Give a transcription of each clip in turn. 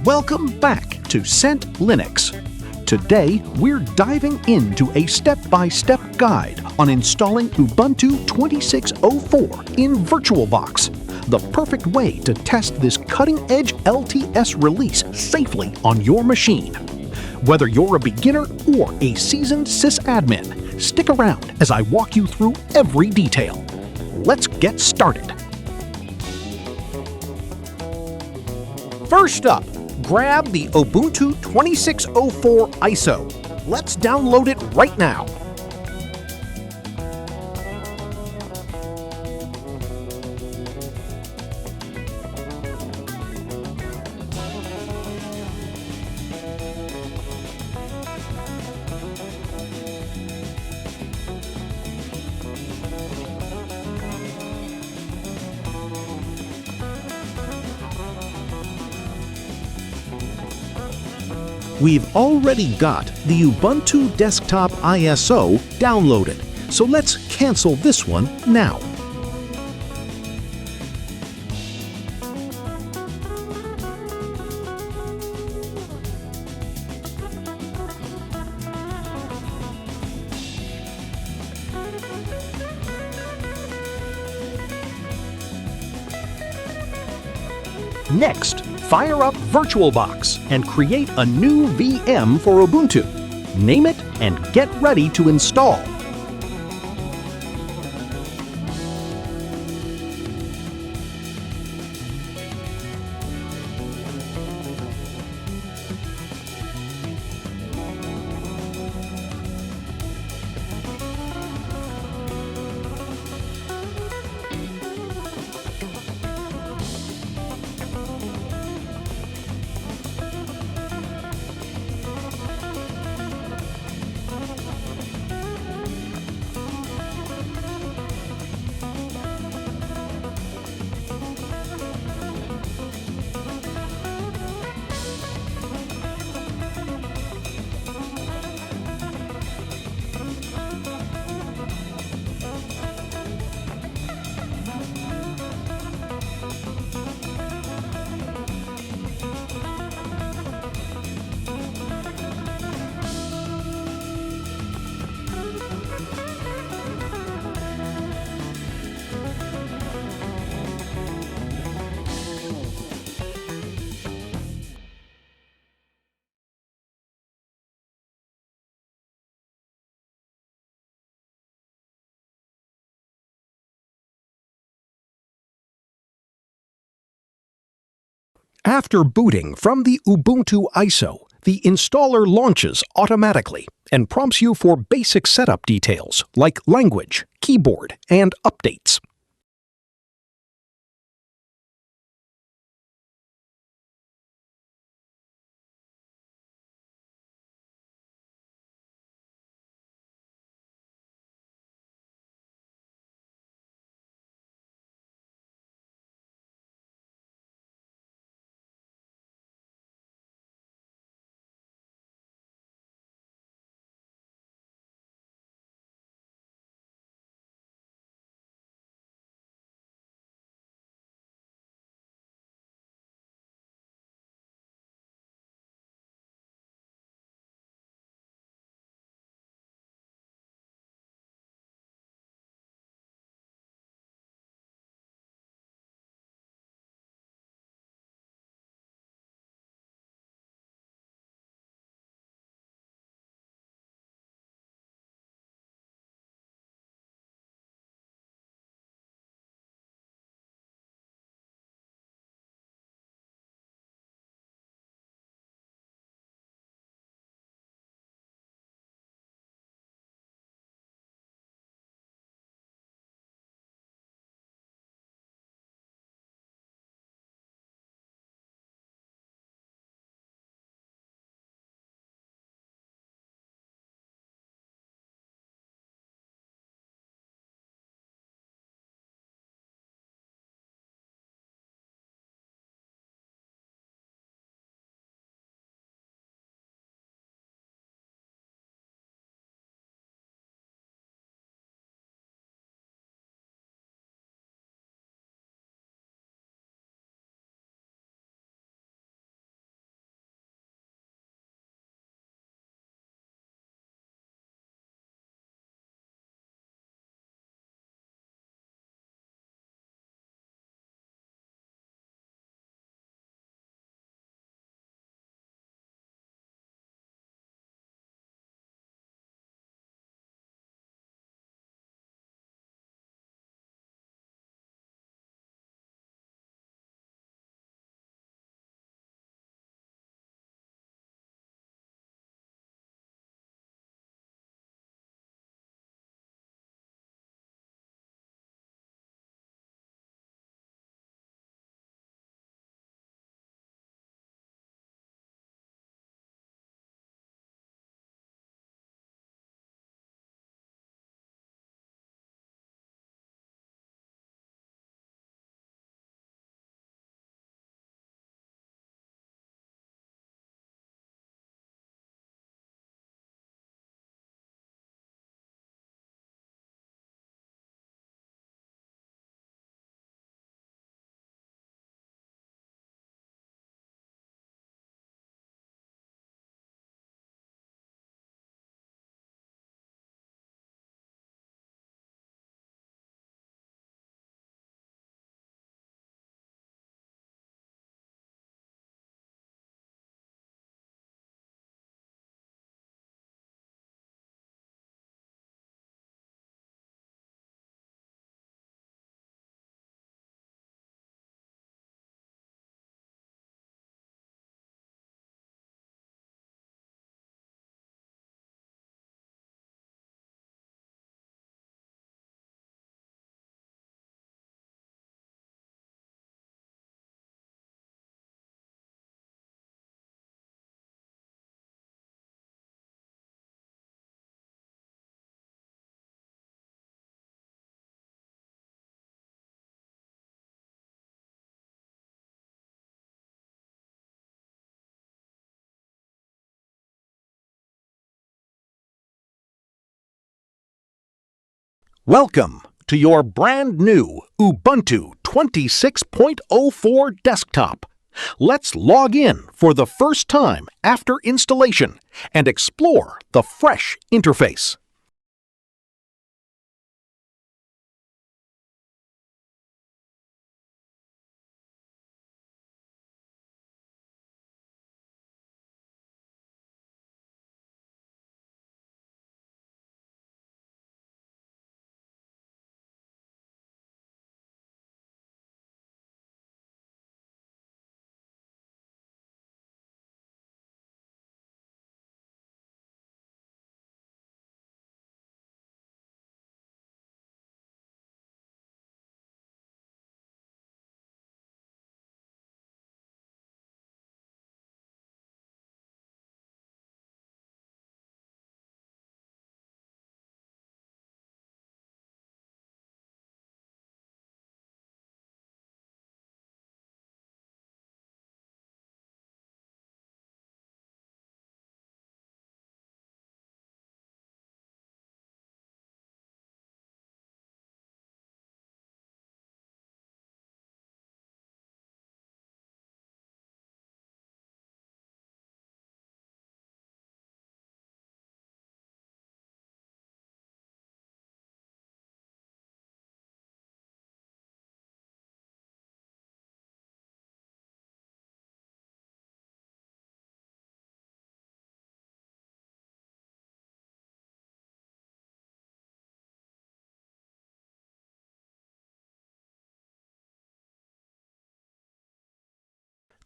Welcome back to CentLinux. Today, we're diving into a step-by-step guide on installing Ubuntu 26.04 in VirtualBox, the perfect way to test this cutting-edge LTS release safely on your machine. Whether you're a beginner or a seasoned sysadmin, stick around as I walk you through every detail. Let's get started. First up, grab the Ubuntu 26.04 ISO. Let's download it right now. We've already got the Ubuntu Desktop ISO downloaded, so let's cancel this one now. Next, fire up VirtualBox and create a new VM for Ubuntu. Name it and get ready to install. After booting from the Ubuntu ISO, the installer launches automatically and prompts you for basic setup details like language, keyboard, and updates. Welcome to your brand new Ubuntu 26.04 desktop. Let's log in for the first time after installation and explore the fresh interface.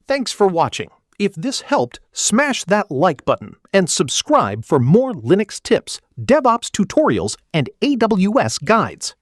Thanks for watching. If this helped, smash that like button and subscribe for more Linux tips, DevOps tutorials, and AWS guides.